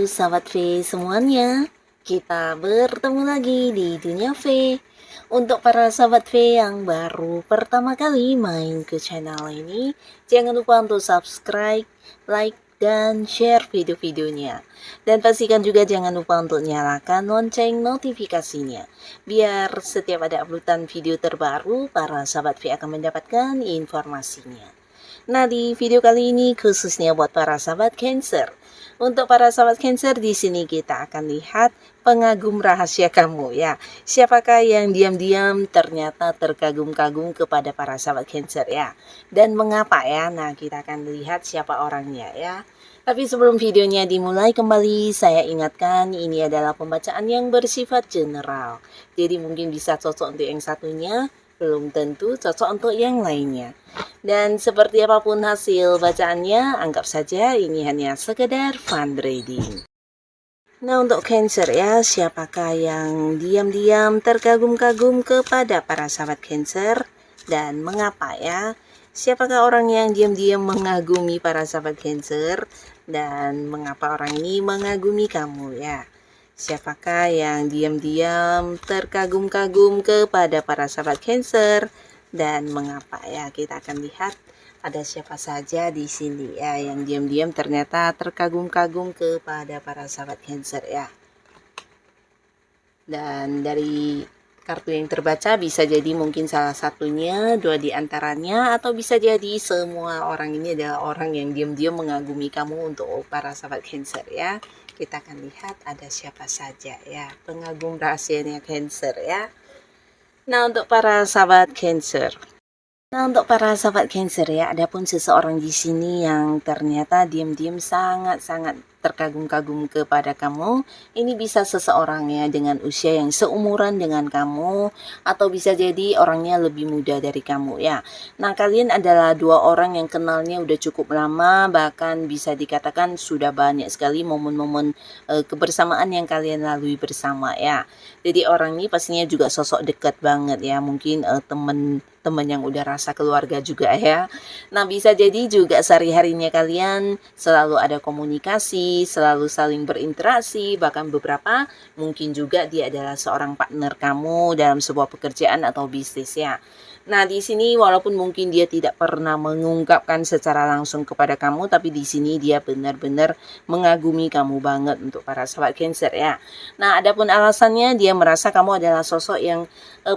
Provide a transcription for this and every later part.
sahabat V semuanya. Kita bertemu lagi di Dunia V. Untuk para sahabat V yang baru pertama kali main ke channel ini, jangan lupa untuk subscribe, like, dan share video-videonya. Dan pastikan juga jangan lupa untuk nyalakan lonceng notifikasinya. Biar setiap ada uploadan video terbaru, para sahabat V akan mendapatkan informasinya. Nah, di video kali ini khususnya buat para sahabat Cancer. Untuk para sahabat Cancer, di sini kita akan lihat pengagum rahasia kamu ya. Siapakah yang diam-diam ternyata terkagum-kagum kepada para sahabat Cancer ya? Dan mengapa ya? Nah, kita akan lihat siapa orangnya ya. Tapi sebelum videonya dimulai kembali, saya ingatkan ini adalah pembacaan yang bersifat general. Jadi mungkin bisa cocok untuk yang satunya, belum tentu cocok untuk yang lainnya. Dan seperti apapun hasil bacaannya, anggap saja ini hanya sekedar fun reading. Nah, untuk Cancer ya, siapakah yang diam-diam terkagum-kagum kepada para sahabat Cancer dan mengapa ya? Siapakah orang yang diam-diam mengagumi para sahabat Cancer dan mengapa orang ini mengagumi kamu ya? Siapakah yang diam-diam terkagum-kagum kepada para sahabat Cancer dan mengapa ya? Kita akan lihat ada siapa saja di sini ya yang diam-diam ternyata terkagum-kagum kepada para sahabat Cancer ya. Dan dari kartu yang terbaca bisa jadi mungkin salah satunya, dua di antaranya, atau bisa jadi semua orang ini adalah orang yang diam-diam mengagumi kamu untuk para sahabat Cancer ya. Kita akan lihat ada siapa saja ya pengagum rahasianya Cancer ya. Nah, untuk para sahabat Cancer. Nah, untuk para sahabat Cancer ya, ada pun seseorang di sini yang ternyata diam-diam sangat-sangat terkagum-kagum kepada kamu. Ini bisa seseorang ya dengan usia yang seumuran dengan kamu, atau bisa jadi orangnya lebih muda dari kamu ya. Nah, kalian adalah dua orang yang kenalnya udah cukup lama, bahkan bisa dikatakan sudah banyak sekali momen-momen kebersamaan yang kalian lalui bersama ya. Jadi orang ini pastinya juga sosok dekat banget ya, mungkin teman yang udah rasa keluarga juga ya. Nah, bisa jadi juga sehari-harinya kalian selalu ada komunikasi, selalu saling berinteraksi, bahkan beberapa mungkin juga dia adalah seorang partner kamu dalam sebuah pekerjaan atau bisnis ya. Nah, di sini walaupun mungkin dia tidak pernah mengungkapkan secara langsung kepada kamu, tapi di sini dia benar-benar mengagumi kamu banget untuk para sahabat Cancer ya. Nah, adapun alasannya dia merasa kamu adalah sosok yang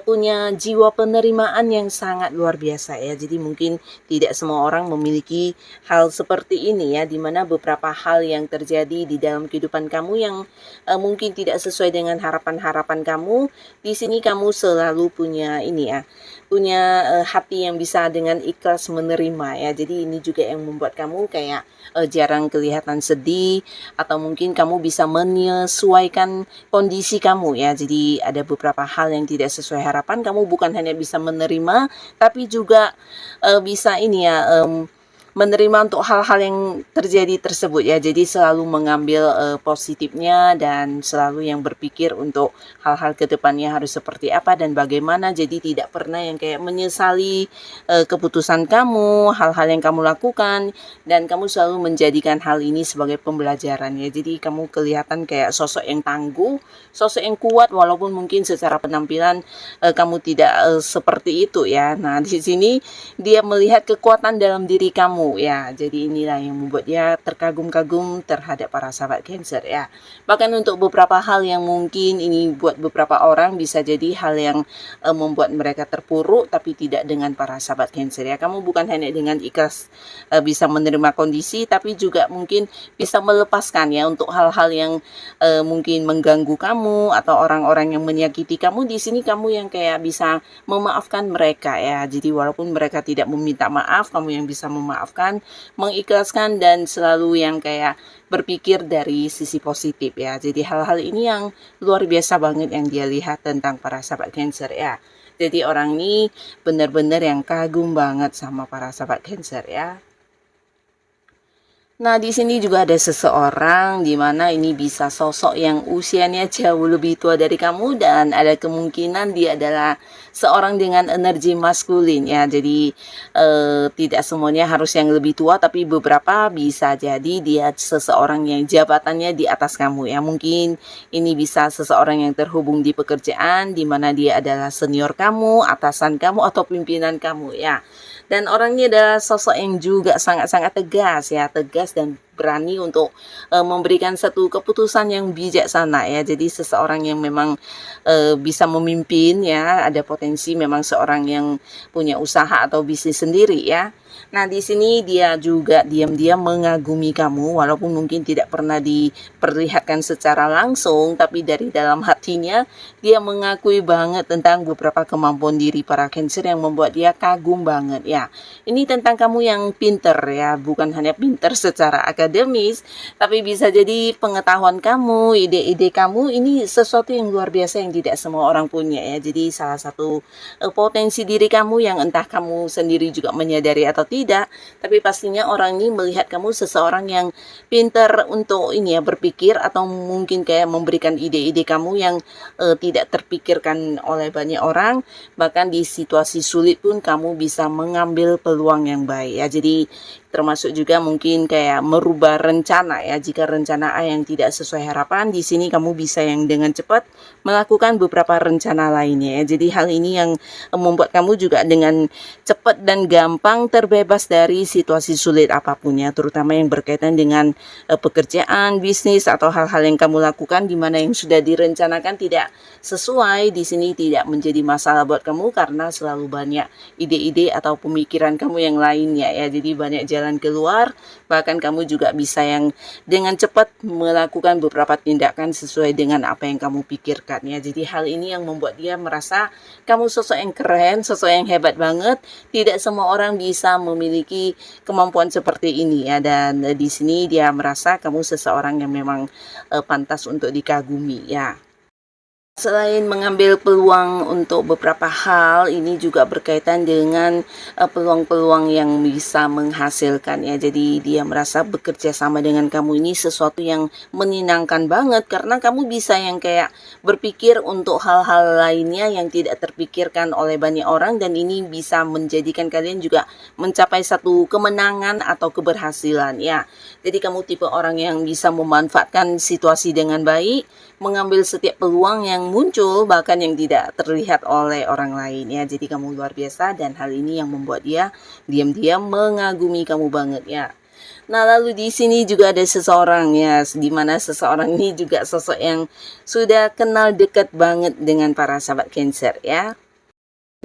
punya jiwa penerimaan yang sangat luar biasa ya. Jadi mungkin tidak semua orang memiliki hal seperti ini ya, dimana beberapa hal yang terjadi di dalam kehidupan kamu yang mungkin tidak sesuai dengan harapan-harapan kamu. Di sini kamu selalu punya ini ya, punya hati yang bisa dengan ikhlas menerima ya. Jadi ini juga yang membuat kamu kayak jarang kelihatan sedih, atau mungkin kamu bisa menyesuaikan kondisi kamu ya. Jadi ada beberapa hal yang tidak sesuai harapan, kamu bukan hanya bisa menerima, tapi juga bisa ini ya, menerima untuk hal-hal yang terjadi tersebut ya. Jadi selalu mengambil positifnya dan selalu yang berpikir untuk hal-hal ke depannya harus seperti apa dan bagaimana. Jadi tidak pernah yang kayak menyesali keputusan kamu, hal-hal yang kamu lakukan, dan kamu selalu menjadikan hal ini sebagai pembelajaran ya. Jadi kamu kelihatan kayak sosok yang tangguh, sosok yang kuat, walaupun mungkin secara penampilan kamu tidak seperti itu ya. Nah, di sini dia melihat kekuatan dalam diri kamu ya. Jadi inilah yang membuat dia terkagum-kagum terhadap para sahabat Cancer ya. Bahkan untuk beberapa hal yang mungkin ini buat beberapa orang bisa jadi hal yang membuat mereka terpuruk, tapi tidak dengan para sahabat Cancer ya. Kamu bukan hanya dengan ikhlas bisa menerima kondisi, tapi juga mungkin bisa melepaskan ya untuk hal-hal yang mungkin mengganggu kamu atau orang-orang yang menyakiti kamu. Di sini kamu yang kayak bisa memaafkan mereka ya. Jadi walaupun mereka tidak meminta maaf, kamu yang bisa memaafkan, mengikhlaskan, dan selalu yang kayak berpikir dari sisi positif ya. Jadi hal-hal ini yang luar biasa banget yang dia lihat tentang para sahabat Cancer ya. Jadi orang ini benar-benar yang kagum banget sama para sahabat Cancer ya. Nah, di sini juga ada seseorang di mana ini bisa sosok yang usianya jauh lebih tua dari kamu dan ada kemungkinan dia adalah seorang dengan energi maskulin ya. Jadi tidak semuanya harus yang lebih tua tapi beberapa bisa jadi dia seseorang yang jabatannya di atas kamu ya. Mungkin ini bisa seseorang yang terhubung di pekerjaan di mana dia adalah senior kamu, atasan kamu atau pimpinan kamu ya. Dan orangnya adalah sosok yang juga sangat-sangat tegas ya, tegas dan berani untuk memberikan satu keputusan yang bijaksana ya. Jadi seseorang yang memang bisa memimpin ya, ada potensi memang seorang yang punya usaha atau bisnis sendiri ya. Nah, di sini dia juga diam-diam mengagumi kamu walaupun mungkin tidak pernah diperlihatkan secara langsung, tapi dari dalam hatinya dia mengakui banget tentang beberapa kemampuan diri para Cancer yang membuat dia kagum banget ya. Ini tentang kamu yang pinter ya, bukan hanya pinter secara akademis, tapi bisa jadi pengetahuan kamu, ide-ide kamu ini sesuatu yang luar biasa yang tidak semua orang punya ya. Jadi salah satu potensi diri kamu yang entah kamu sendiri juga menyadari atau tidak, tapi pastinya orang ini melihat kamu seseorang yang pinter untuk ini ya, berpikir atau mungkin kayak memberikan ide-ide kamu yang tidak terpikirkan oleh banyak orang. Bahkan di situasi sulit pun kamu bisa mengambil peluang yang baik ya. Jadi termasuk juga mungkin kayak merubah rencana ya. Jika rencana A yang tidak sesuai harapan, di sini kamu bisa yang dengan cepat melakukan beberapa rencana lainnya ya. Jadi hal ini yang membuat kamu juga dengan cepat dan gampang terbebas dari situasi sulit apapun ya, terutama yang berkaitan dengan pekerjaan, bisnis atau hal-hal yang kamu lakukan di mana yang sudah direncanakan tidak sesuai. Di sini tidak menjadi masalah buat kamu karena selalu banyak ide-ide atau pemikiran kamu yang lainnya ya. Jadi banyak jalan keluar, bahkan kamu juga bisa yang dengan cepat melakukan beberapa tindakan sesuai dengan apa yang kamu pikirkan ya. Jadi hal ini yang membuat dia merasa kamu sosok yang keren, sosok yang hebat banget. Tidak semua orang bisa memiliki kemampuan seperti ini ya, dan di sini dia merasa kamu seseorang yang memang pantas untuk dikagumi ya. Selain mengambil peluang untuk beberapa hal, ini juga berkaitan dengan peluang-peluang yang bisa menghasilkan ya. Jadi dia merasa bekerja sama dengan kamu ini sesuatu yang menyenangkan banget karena kamu bisa yang kayak berpikir untuk hal-hal lainnya yang tidak terpikirkan oleh banyak orang, dan ini bisa menjadikan kalian juga mencapai satu kemenangan atau keberhasilan ya. Jadi kamu tipe orang yang bisa memanfaatkan situasi dengan baik, mengambil setiap peluang yang muncul bahkan yang tidak terlihat oleh orang lain ya. Jadi kamu luar biasa dan hal ini yang membuat dia diam-diam mengagumi kamu banget ya. Nah, lalu di sini juga ada seseorang ya, di mana seseorang ini juga sosok yang sudah kenal dekat banget dengan para sahabat Cancer ya.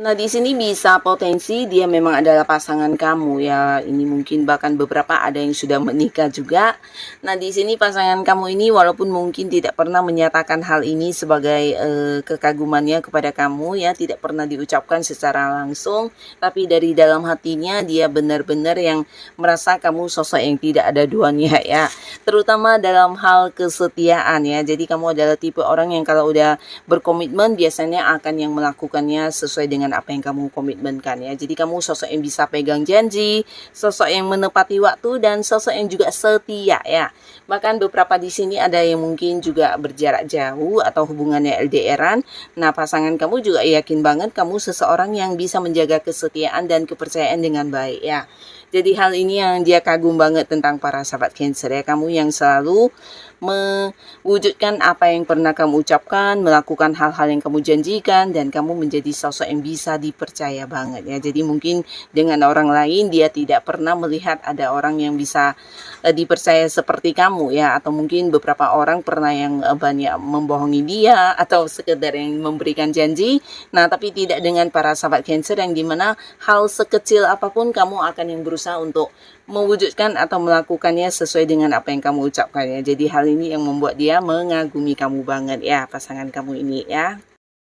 Nah, di sini bisa potensi dia memang adalah pasangan kamu ya. Ini mungkin bahkan beberapa ada yang sudah menikah juga. Nah, di sini pasangan kamu ini walaupun mungkin tidak pernah menyatakan hal ini sebagai kekagumannya kepada kamu ya, tidak pernah diucapkan secara langsung, tapi dari dalam hatinya dia benar-benar yang merasa kamu sosok yang tidak ada duanya ya. Terutama dalam hal kesetiaan ya. Jadi kamu adalah tipe orang yang kalau udah berkomitmen biasanya akan yang melakukannya sesuai dengan apa yang kamu komitmenkan ya. Jadi kamu sosok yang bisa pegang janji, sosok yang menepati waktu, dan sosok yang juga setia ya. Bahkan beberapa di sini ada yang mungkin juga berjarak jauh atau hubungannya LDRan. Nah, pasangan kamu juga yakin banget kamu seseorang yang bisa menjaga kesetiaan dan kepercayaan dengan baik ya. Jadi hal ini yang dia kagum banget tentang para sahabat Cancer ya. Kamu yang selalu mewujudkan apa yang pernah kamu ucapkan, melakukan hal-hal yang kamu janjikan, dan kamu menjadi sosok yang bisa dipercaya banget ya. Jadi mungkin dengan orang lain dia tidak pernah melihat ada orang yang bisa dipercaya seperti kamu ya, atau mungkin beberapa orang pernah yang banyak membohongi dia atau sekedar yang memberikan janji. Nah, tapi tidak dengan para sahabat Cancer yang dimana hal sekecil apapun kamu akan yang berusaha untuk mewujudkan atau melakukannya sesuai dengan apa yang kamu ucapkan ya. Jadi hal ini yang membuat dia mengagumi kamu banget ya, pasangan kamu ini ya.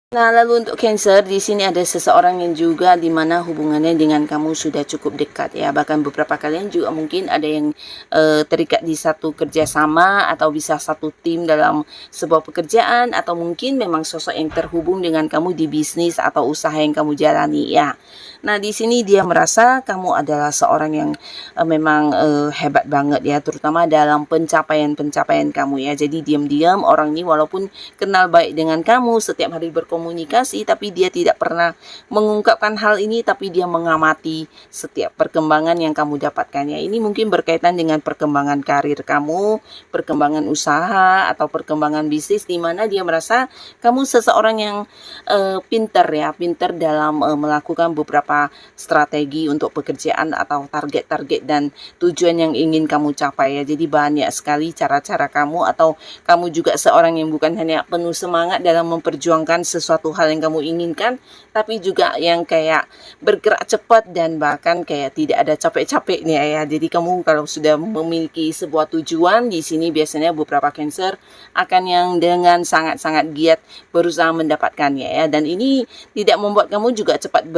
Nah, lalu untuk Cancer, di sini ada seseorang yang juga di mana hubungannya dengan kamu sudah cukup dekat ya. Bahkan beberapa kalian juga mungkin ada yang terikat di satu kerjasama atau bisa satu tim dalam sebuah pekerjaan, atau mungkin memang sosok yang terhubung dengan kamu di bisnis atau usaha yang kamu jalani ya. Nah, di sini dia merasa kamu adalah seorang yang memang hebat banget ya, terutama dalam pencapaian-pencapaian kamu ya. Jadi diam-diam orang ini walaupun kenal baik dengan kamu, setiap hari berkomunikasi, tapi dia tidak pernah mengungkapkan hal ini, tapi dia mengamati setiap perkembangan yang kamu dapatkan ya. Ini mungkin berkaitan dengan perkembangan karir kamu, perkembangan usaha atau perkembangan bisnis, di mana dia merasa kamu seseorang yang pinter ya, pinter dalam melakukan beberapa strategi untuk pekerjaan atau target-target dan tujuan yang ingin kamu capai ya. Jadi banyak sekali cara-cara kamu, atau kamu juga seorang yang bukan hanya penuh semangat dalam memperjuangkan sesuatu hal yang kamu inginkan, tapi juga yang kayak bergerak cepat dan bahkan kayak tidak ada capek-capeknya ya. Jadi kamu kalau sudah memiliki sebuah tujuan, di sini biasanya beberapa Cancer akan yang dengan sangat-sangat giat berusaha mendapatkannya ya. Dan ini tidak membuat kamu juga cepat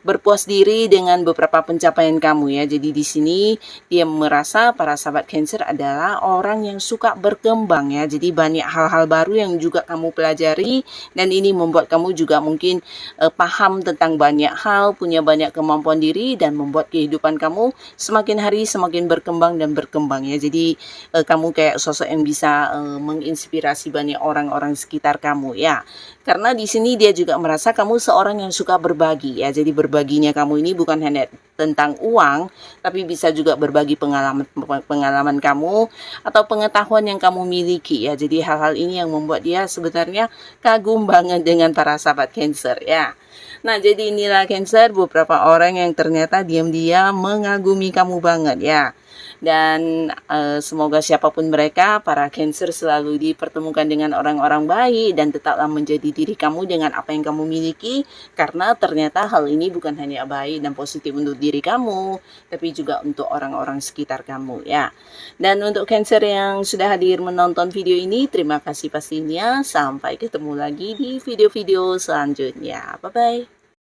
berpuas diri dengan beberapa pencapaian kamu ya. Jadi di sini dia merasa para sahabat Cancer adalah orang yang suka berkembang ya. Jadi banyak hal-hal baru yang juga kamu pelajari, dan ini membuat kamu juga mungkin paham tentang banyak hal, punya banyak kemampuan diri, dan membuat kehidupan kamu semakin hari semakin berkembang dan berkembang ya. Jadi kamu kayak sosok yang bisa menginspirasi banyak orang-orang sekitar kamu ya. Karena di sini dia juga merasa kamu seorang yang suka berbagi ya. Jadi berbaginya kamu ini bukan hanya tentang uang, tapi bisa juga berbagi pengalaman kamu atau pengetahuan yang kamu miliki ya. Jadi hal-hal ini yang membuat dia sebenarnya kagum banget dengan para sahabat Cancer ya. Nah, jadi inilah Cancer, beberapa orang yang ternyata diam-diam mengagumi kamu banget ya. Dan semoga siapapun mereka, para Cancer selalu dipertemukan dengan orang-orang baik, dan tetaplah menjadi diri kamu dengan apa yang kamu miliki, karena ternyata hal ini bukan hanya baik dan positif untuk diri kamu, tapi juga untuk orang-orang sekitar kamu ya. Dan untuk Cancer yang sudah hadir menonton video ini, terima kasih pastinya. Sampai ketemu lagi di video-video selanjutnya. Bye-bye.